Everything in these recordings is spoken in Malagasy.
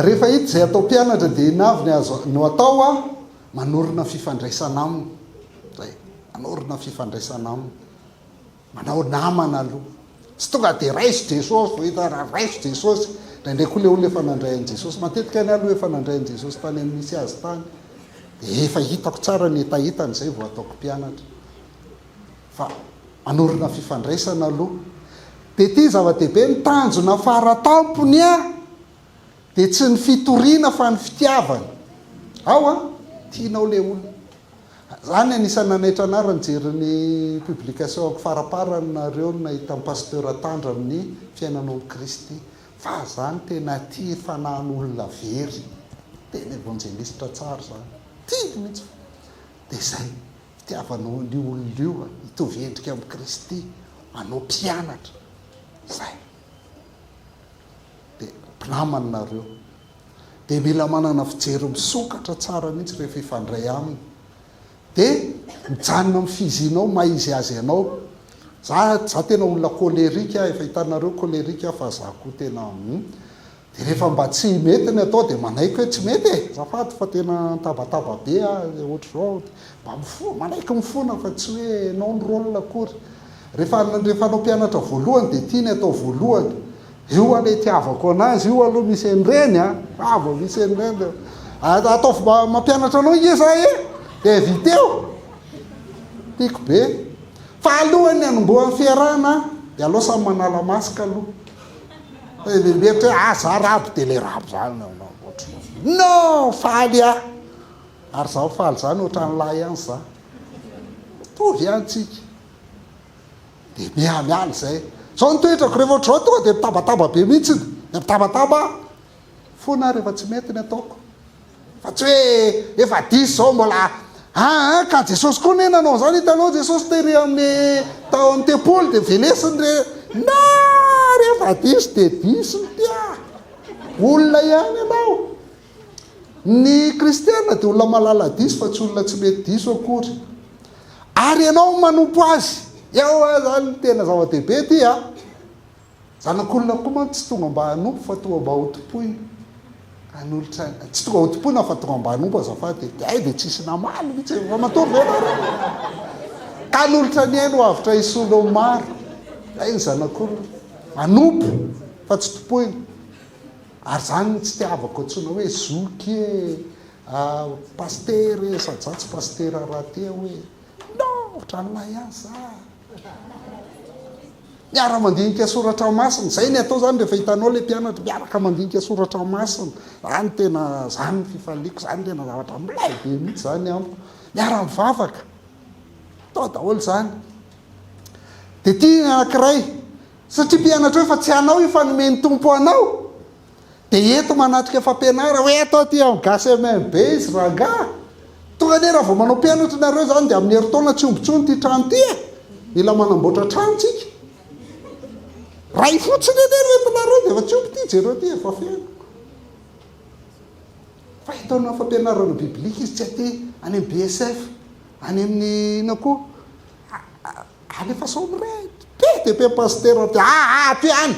rehefa hita zay atao mpianatra dia navy no atao a manorina fifandraisana aminy zay manorina fifandraisana aminy manao namana aloha tsy tonga dia raiso jesosy vo hita raha raiso jesosy ndraindray koa le olo efa nandrayan jesosy matetika ny aloha efa nandrayan jesosy tany amin'ny misy azy tany dia efa hitako tsara ny etahitany zay vo ataoko mpianatra fa manorina fifandraisana aloha dia ity zava-dehibe ny tanjona faratampony a dia tsy ny fitoriana fa ny fitiavana ao a tianao le olona zany anisany nanaitra anara nijery ny publication ako faraparany nareo nahita ny pasteur Tandra amin'ny fiainanao Kristy fa zany tena tia fanan'olona very tena evangelista tsara zany tia mihitsy dia zay fitiavanao ny olona io hitovy endrika amin'ny Kristy manao mpianatra zay dia mpinamana nareo dia mila manana fijery misokatra tsara mihitsy rehefa ifandray aminy dia mijanona amin'ny fizinao maizy azy ianao za tena olona kolerika efa hitanareo kolerika fa za koa tena dia rehefa mba tsy mety ny atao dia manaiky hoe tsy mety e zafady fa tena tabataba be ohatra zao mba manaiky mifona fa tsy hoe nao ny rôle akory rehefa anao mpianatra voalohany dia tia ny atao voalohany io ale tiavako anazy io aloha misy enireny avo misy enireny atao mampianatra anao ie za e dia viteo tiako be fa alohany anomboan'ny fiarahana dia aloha samy manala masika aloha mety hoe za rabo dia le rabo zany no faly a ary zaho faly zany ohatran'lahy ihany za tovy ihany tsika dia miamialy zay zao nitoetrako rehefa ohatr'zao tonga dia mitabataba be mihitsiny mitabataba fona rehefa tsy mety ny ataoko fa tsy hoe efa disy zao mbola ka jesosy koa nenanao zany hitanao jesosy tery amin'ny tao amin'ny tempolo dia velesiny re na rehefa disy dia disy ny tia olona ihany ianao ny kristiana dia olona malala disy fa tsy olona tsy mety diso akory ary ianao manompo azy eo zany tena zava-dehibe ty a zanak'olona koa man tsy tonga mba hanompo fa tonga mba hotompoina an'olotra tsy tonga hotompoina fa tonga mba hanompo azafady ay dia tsisy namaly mihitsy fa matory venare ka n'olotra ny aino avitra isolo maro ay ny zanak'olona manompo fa tsy tompoina ary zany tsy tiavako antsona hoe zoky e pastery sadza tsy pastery rahatea hoe no ohatran'lahy ihany za miara mandinika soratra masina zay ny atao zany rehefa hitanao le mpianatra miaraka mandinika soratra masina zany tena zany fifaliako zany tena zavatra milay be mihitsy zany amiko miara mivavaka atao daholo zany dia tia anankiray satria mpianatra hoe fa tsy anao io fa nomeny tompo anao dia eto manatrika fampianara hoe atao ty amin'ny gasy be izy ranga tonga ne raha vao manao mpianatra nareo zany dia amin'ny heritaona tsy ombontsony ty trano ty e mila manamboatra trano tsika ray fotsiny ene retinareo dia efa tsy omby ty jereo ty efa feno fa hitaona fampianarana biblika izy tsy aty any amin'ny BSF any amin'ny ina koa alefa somre be dia be paster ty aty any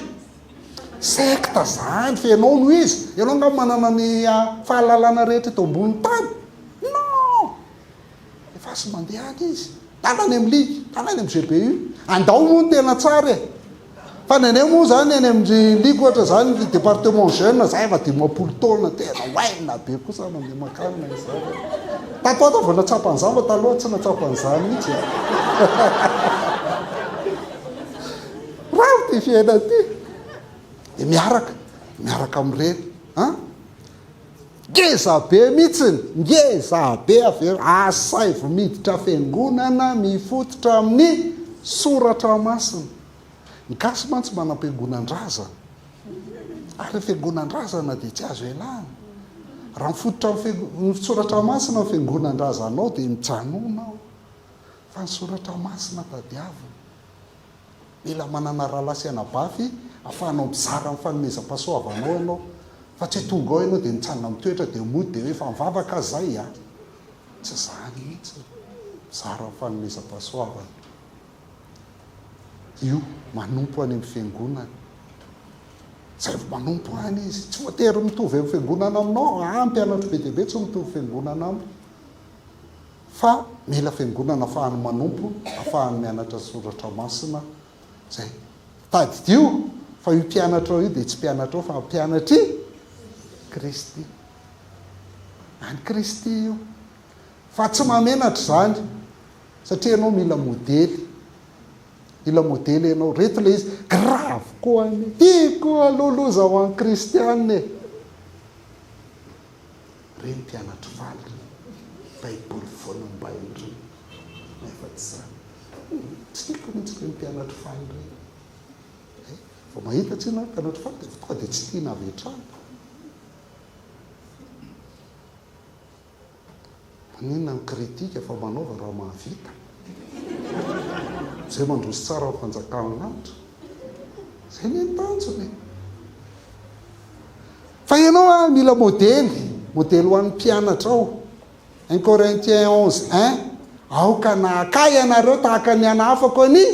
sekta zany fenao no izy ianao nga manana ny fahalalana rehetra eto ambony tany no efa sy mandeha any izy tanany amin'ny ligy tanany amin'ny GBU andao moa ny tena tsara e fa neneo moa zany any amin'ny ligy ohatra zany département jeune zay efa 10 taona tena waina be kosa mandeha makanina izany tatoata vao natsapan'izany fa taloha tsy natsapan'izany mihitsy raha ty fiaina ty dia miaraka amin'ireny ngeza be mihitsiny ngeza be aveo asay vo miditra fiangonana mifototra amin'ny soratra masina ny gasy mantsy manam-piangonan-drazana ary fiangonan-drazana dia tsy azo elana raha mifototra ny soratra masina ny fiangonan-drazanao dia mijanonao fa ny soratra masina tadiavina mila manana rahalasy anabafy afahanao mizara amin'ny fanomezam-pahasoavanao ianao fa tsy tonga ao ianao dia mitsanona mitoetra dia mody dia hoe efa mivavaka azy zay a tsy zany mihitsy mizara amin'ny fanomezam-pahasoavana io manompo any amin'ny fiangonana zay manompo any izy tsy voatery mitovy amin'ny fiangonana aminao ampianatra be deabe tsy mitovy fiangonana aminy fa mila fiangonana ahafahany manompo ahafahany mianatra soratra masina zay tadidio fa io mpianatra io dia tsy mpianatra ao fa mpianatry Kristy any Kristy io fa tsy mamenatra zany satria ianao mila modely ianao reto le izy grave koa any tiako aloloza ho an'ny kristianina reny mpianatra valy baiboly foana mbainy reny nefa tsy zany tsy tiako mihitsy reny mpianatra valy reny vao mahita tsy na mpianatra valy dia tonga dia tsy tiana avy hatrany maninona ny kritika fa manaova raha mahavita zay mandroso tsara ny fanjakana lanitra zay ny tanjony fa ianao mila modely ho an'ny mpianatra ao 1 Corinthiens 11:1 aoka nahakay ianareo tahaka ny ana afako ny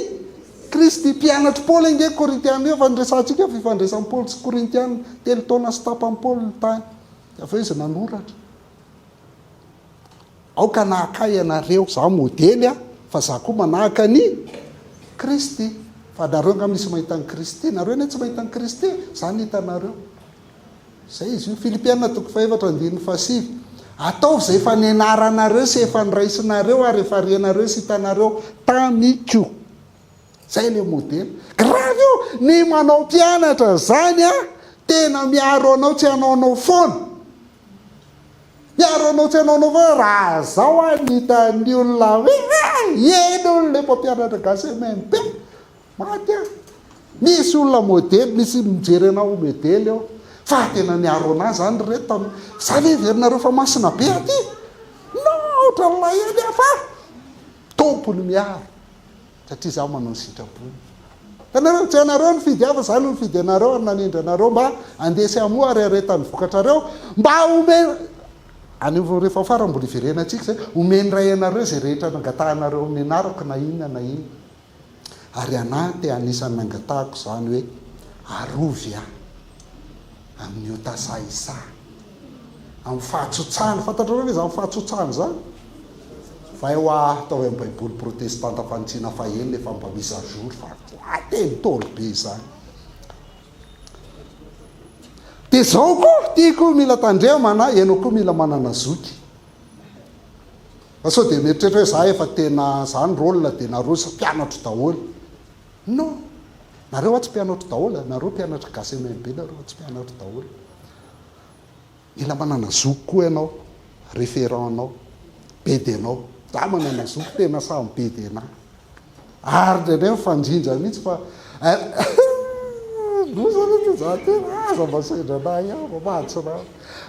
Kristy mpianatra Paoly inge Korintiana io fa nyresantsika fifandraisan'ny Paoly sy Korintiana 3 taona sy tapany Paoly ny tany avy eo izy nanoratra aoka nahakay ianareo za modely fa za koa manahaka ny Kristy fa nareo nga misy mahita ny Kristy nareo ne tsy mahita ny Kristy zany hitanareo zay izy io Filipiana 4:7 ataovy zay efa nianaranareo sy efa niraisinareo ary efa renareo sy hitanareo tamiko zay le modely grave io ny manao mpianatra zany tena miaro anao tsy anaonao foana miaro anao tsy anaonao foana raha zao nitany olona eny olona mpampianatra gasy mempe maty misy olona modely misy mijery anao modely ao fa tena miaro anazy zany reto zany everinareo fa masina be aty notra lay eny fa tompony miaro satria za manao ny sitrapony tanareo tsy anareo ny fidy hafa zany ny fidy anareo ary nanindry anareo mba andesy amoa ary aretany vokatrareo mba omeny any rehefa fara mbola iverenantsika zay omeny ray anareo zay rehetra nangatahanareo amin'ny anarako na inona na iny ary anaty anisan'ny nangatahako zany hoe arovy amin'ny otasaisa amin'ny fahatsotsahana fantatrareo hoe za amin'ny fahatsotsahana zany fa eo atao hoe amin'ny baiboly protestanta fanitsina fahely efa mba misy ajour fa ateny tolo be zany dia zao koa tiako mila tandremana ianao koa mila manana zoky fa sao dia mieritreritra hoe za efa tena zany rôle dia narosa mpianatro daholo no nareo tsy mpianatro daholo nareo mpianatra gasy MMB nareo tsy mpianatro daholo mila manana zoky koa ianao référent anao bedy anao za manana zoky tena samy bedy ana ary ndraindray mifanjinja mihitsy fa za tena aza masendra anahy aho mahatsina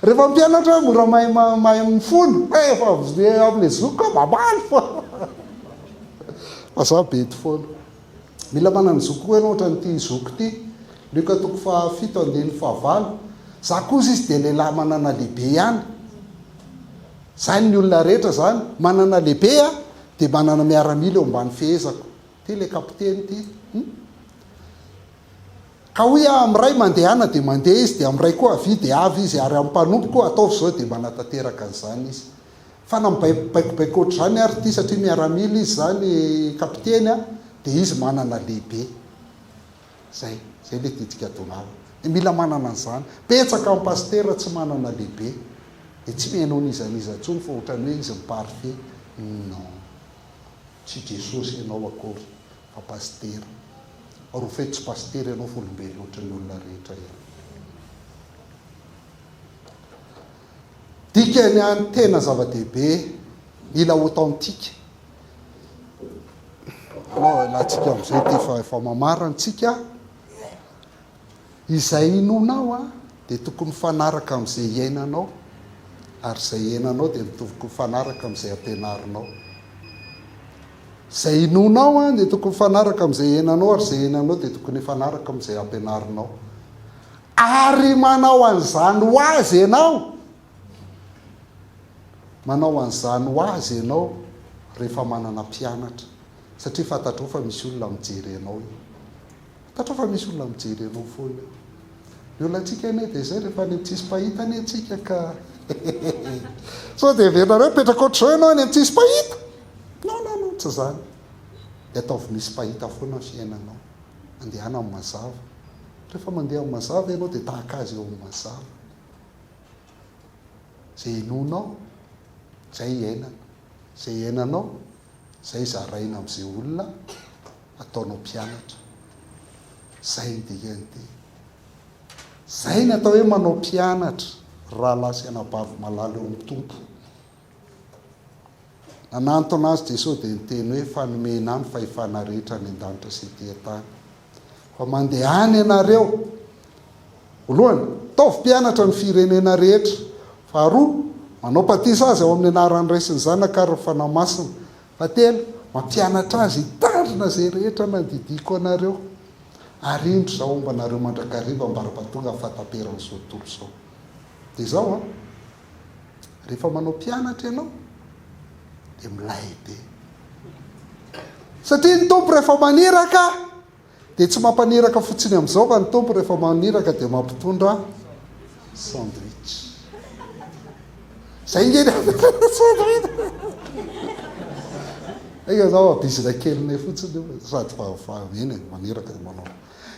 rehefa mpianatra hoe mora mahay mifony efa amin'le zoky koa mamaly fa za bedy foana mila manana zoky koa ianao ohatra n'ity zoky ity lika toko fa 7-9 za kosa izy dia lehilahy manana lehibe ihany zany ny olona rehetra zany manana lehibe dia manana miaramila eo ambany fehezako ty le kapiteny ty ka hoy amiray mandehana dia mandeha izy dia amiray koa avy dia avy izy ary amin'ny mpanompo koa ataovy zao dia manatanteraka an'izany izy fa na mibaikobaiko oatra zany ary ty satria miaramila izy zany kapiteny dia izy manana lehibe zay le tiatsika donava mila manana an'izany petsaka amin'ny pastera tsy manana lehibe dia tsy mihainao nizaniza ntsony fa ohatrany hoe izy miparfait non tsy jesosy ianao akory fa pastera rofeto tsy pastera ianao folombelona ohatra ny olona rehetra ihany dikany any tena zava-dehibe mila authentique lahtsika am'izay ty efa mamarantsika izay inonao dia tokony mifanaraka amin'izay iainanao ary zay iainanao dia tokony mifanaraka amin'izay ampianarinao zay inonao dia tokony mifanaraka amin'izay iainanao ary zay iainanao dia tokony mifanaraka amin'izay ampianarinao ary manao an'izany ho azy ianao manao an'izany ho azy ianao rehefa manana mpianatra satria fantatrao fa misy olona mijery anao fantatrao fa misy olona mijery anao foana ny olona atsika ane dia zay rehefa any tsisy pahita any atsika ka so dia venareo petraka ohatr'izao ianao any tsisy pahita no tsy zany dia ataovy misy pahita foana fiainanao andehana amin'ny mazava rehefa mandeha amin'ny mazava ianao dia tahaka azy eo amin'ny mazava zay inonao zay iainana zay iainanao zay zaraina amin'izay olona ataonao mpianatra zay ndikan'ity zay ny atao hoe manao mpianatra raha lasa anabavy malala eo amin'ny tompo nanantona azy Jesosy dia niteny hoe fanomena ny fahefana rehetra ny an-danitra sy ety-tany fa mandeha any ianareo voalohany taovy mpianatra ny firenena rehetra faharoa manao patisa azy ao amin'ny anaran'ny Ray sy ny Zanaka ary ny fanahy masina fahatelo mampianatra azy hitandrina zay rehetra nandidiko anareo ary indro zao omba anareo mandrakariva mbara-patonga fataperan'izao tontolo izao dia zao rehefa manao mpianatra ianao dia milay be satria ny tompo rehefa maniraka dia tsy mampaniraka fotsiny amin'izao fa ny tompo rehefa maniraka dia mampitondra sandwich zay ngeny eka zao abizina keliny fotsiny sady eny maniraka dia manao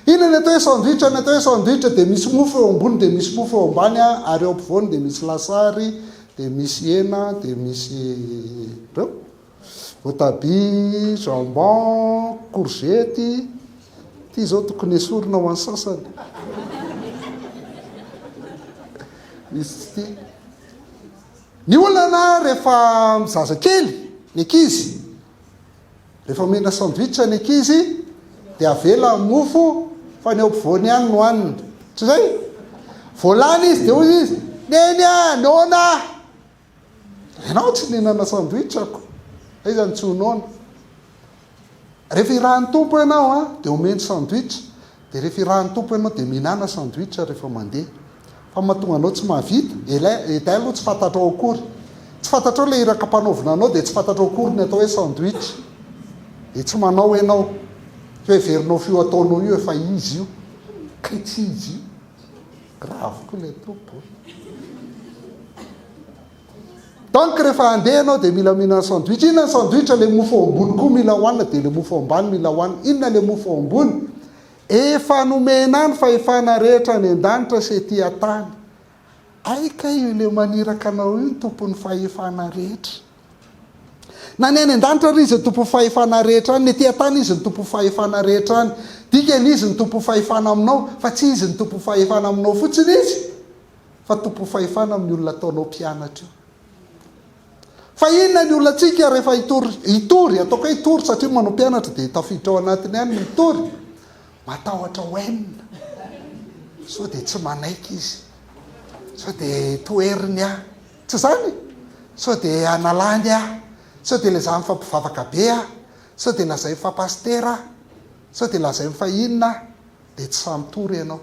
ina ny atao hoe sandwich ny atao hoe sandwich dia misy mofo eo ambony dia misy mofo eo ambany ary eo ampovoany dia misy lasary dia misy hena dia misy reo voatabia jambon courgette ty zao tokony esorina ho an'ny sasany misy ty ny olana rehefa mizaza kely ny ankizy rehefa mena sandwich ny ankizy dia avela mofo fa ny eo ampovoany ihany no haniny tsy zay voalany izy dia hoy izy neny nona ianao tsy nenana sandwich ako zay zany tsy honona rehefa irahan'ny tompo ianao dia omeny sandwich dia rehefa irahan'ny tompo ianao dia mihinana sandwich rehefa mandeha fa mahatonga anao tsy mahavita eday aloha tsy fantatrao akory tsy fantatrao le iraka mpanaovina anao dia tsy fantatrao akory ny atao hoe sandwich dia tsy manao ianao hoe verinao fio ataonao io efa izy io ka tsy izy io grave koa le tompo donc rehefa andeha anao dia mila mihinana sandwich inona ny sandwich le mofo ambony koa mila hoanina dia le mofo ambany mila hoanina inona le mofo ambony efa nomena ny fahefana rehetra ny an-danitra sy ety an-tany aika io le maniraka anao io ny tompony fahefana rehetra na ny any an-danitra ry izy ny tompo fahefana rehetra any ny ety an-tany izy ny tompo fahefana rehetra any dikany izy ny tompo fahefana aminao fa tsy izy ny tompo fahefana aminao fotsiny izy fa tompo fahefana amin'ny olona ataonao mpianatra io fa inona ny olona atsika rehefa hitory ataoko hoe hitory satria manao mpianatra dia tafiditra ao anatiny ihany ny hitory matahotra hoenina so dia tsy manaiky izy so dia toeriny tsy zany so dia analany so dia lazay mifampivavaka be so dia lazay mifampastera so dia lazay mifahinona dia tsy samytory ianao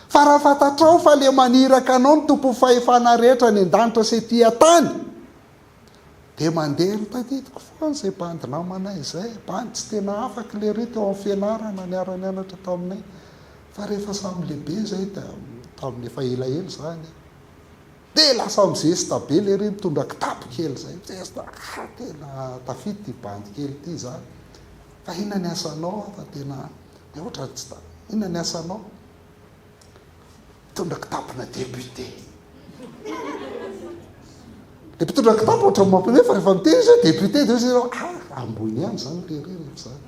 fa raha fantatrao fa le maniraka anao ny tompo fahefana rehetra ny an-danitra sy ety an-tany dia mandeha mitadidiko foany zay bandy namanay zay bandy tsy tena afaka le ry teo amin'ny fianarana niara-nianatra taminay fa rehefa samy lehibe zay da tamin'ny efa elaela zany dia lasa mizesta be le ry mitondra kitapo kely zay mizesta tena tafity ty bandy kely ty zany fa inona ny asanao fa tena ohatra tsy ta inona ny asanao mitondra kitapona député dia mpitondra kitapo ohatra mampinefa rehefa miteny izy député dia izy ambony ihany zany le ry zany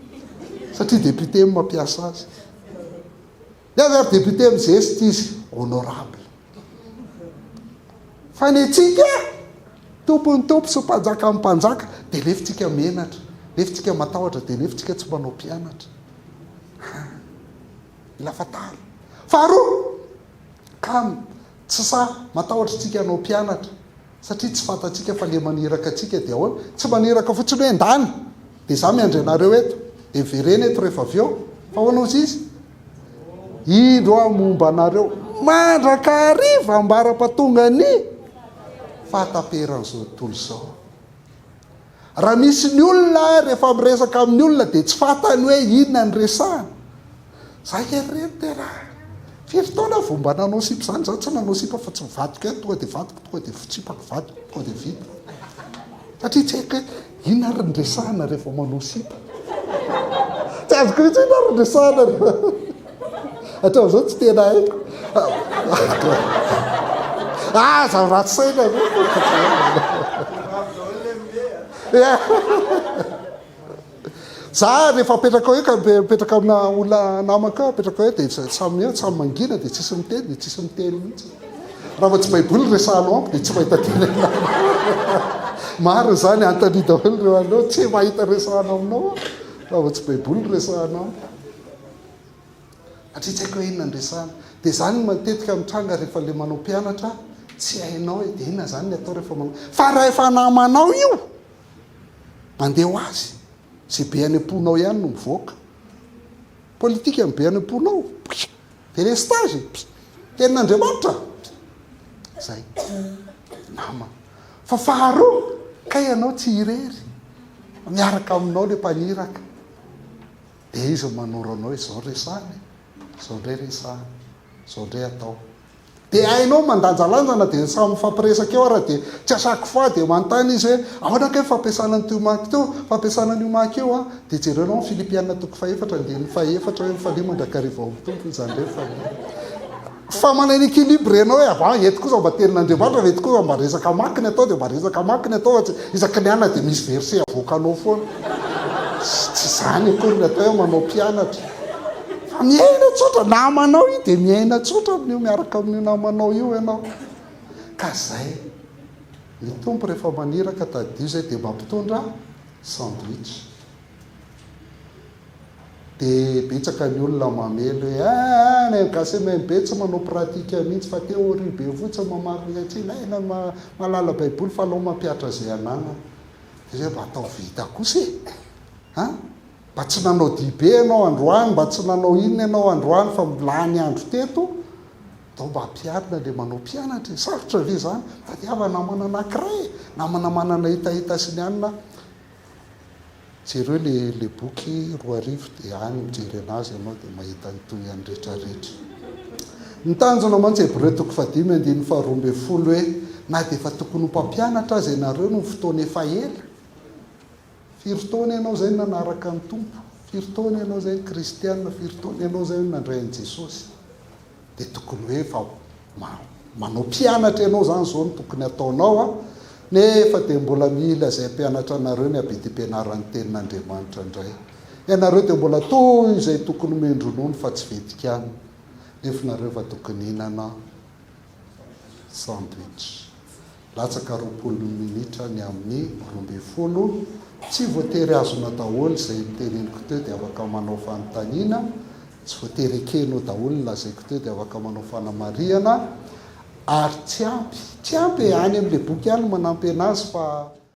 satria député mampiasa azy azy ary député mizesty izy honorable fa ny atsika tompony tompo sy mpanjaka amin'ny mpanjaka dia lefitsika menatra lefitsika matahotra dia lefitsika tsy manao mpianatra mila fataro faharoa kamo tsy sa matahotra tsika hanao mpianatra satria tsy fantatsika fa le maniraka atsika dia ahoana tsy maniraka fotsiny hoe endany dia za miandry anareo eto dia miverena eto rehefa avy eo fa hoanao zy izy indro a momba anareo mandraka ariva ambara-patonga ny fahataperan'izao tontolo izao raha misy ny olona rehefa miresaka amin'ny olona dia tsy fantany hoe inona ny resahana za kereny tena firy taona vomba nanao sipa zany za tsy nanao sipa fa tsy mivadika tonga dia vadiko tonga dia fitsipako vadiko tonga dia vita satria tsy haiko hoe inona ary nyresahana rehefa manao sipa tsy azoko mihitsy inona ary nyresahana hatramin'izao tsy tena haiko za ratsy saina za rehefa apetraka hoe ka mipetraka amina olona namaka apetraka hoe dia samy mangina dia tsisy miteny dia tsisy miteny mihitsy raha fa tsy baiboly resahanao amiko dia tsy mahita teny maro zany antany daholo reo anao tsy mahita resahana aminao raha fa tsy baiboly resahanao satria tsy haiko hoe inona nyresahana dia zany matetika mitranga rehefa le manao mpianatra tsy hainao hoe dia inona zany ny atao rehefa manao fa raha efa namanao io mandeha ho azy zay be any am-ponao ihany no mivoaka politika be any am-ponao dia le stage tenin'Andriamanitra zay nama fa faharoa ka ianao tsy irery miaraka aminao le mpaniraka dia izy manoro anao hoe zao resahany zao ndray resahany zao ndray atao dia hainao mandanjalanjana dia samy mifampiresaka eo raha dia tsy asako fa dia manontany izy hoe ahoana ka fampiasana ny tiomaky teo fampiasana ny omaky eo a dia jerenao ny filipiana toko faefatra dia ny faefatra hoe mifalia mandrakariva ao mitompo izany ndray fa manany équilibre ianao hoe ava ety kosa mba tenin'Andriamanitra ety kosa mba resaka makiny atao dia mba resaka makiny atao fa isaky ny ana dia misy verset avoakanao foana tsy zany akory ny atao hoe manao mpianatra fa miaina tsotra namanao io dia miaina tsotra amin'io miaraka amin'io namanao io ianao ka zay ny tompo rehefa maniraka tadio zay dia mampitondra sandwich dia betsaka ny olona mamelo hoe ny gasy maimbe tsy manao pratika mihitsy fa théorie be fotsiny mamaky tsy naina malala baiboly fa alao mampiatra zay anana dia zay mba atao vita kosa mba tsy nanao dibe ianao androany mba tsy nanao inona ianao androany fa milany andro teto atao mba hampiarina le manao mpianatra sarotra ve zany fa dia ava namana anankiray namana manana hitahita sy ny anina jereo le boky roa arivo dia any mijery anazy ianao dia mahita nytoy any rehetrarehetra ny tanjona mantsy Hébreu 5:12 hoe na dia efa tokony ho mpampianatra azy ianareo no fotoana efa ela firy taona ianao zay nanaraka ny tompo firy taona ianao zay ny kristianina firy taona ianao zay nandray an'i Jesosy dia tokony hoe efa manao mpianatra ianao zany zao no tokony ataonao nefa dia mbola mila zay mpianatra anareo ny abedi-pianaran'ny tenin'Andriamanitra indray ianareo dia mbola toy izay tokony mendronono fa tsy vetika any nefa nareo fa tokony hinana sandwich latsaka 20 minitra ny amin'ny 12 tsy voatery azona daholo zay miteneniko teo dia afaka manao fanontaniana tsy voatery ekenao daholo lazaiko teo dia afaka manao fanamariana ary tsy ampy any amin'le boky ihany manampy anazy fa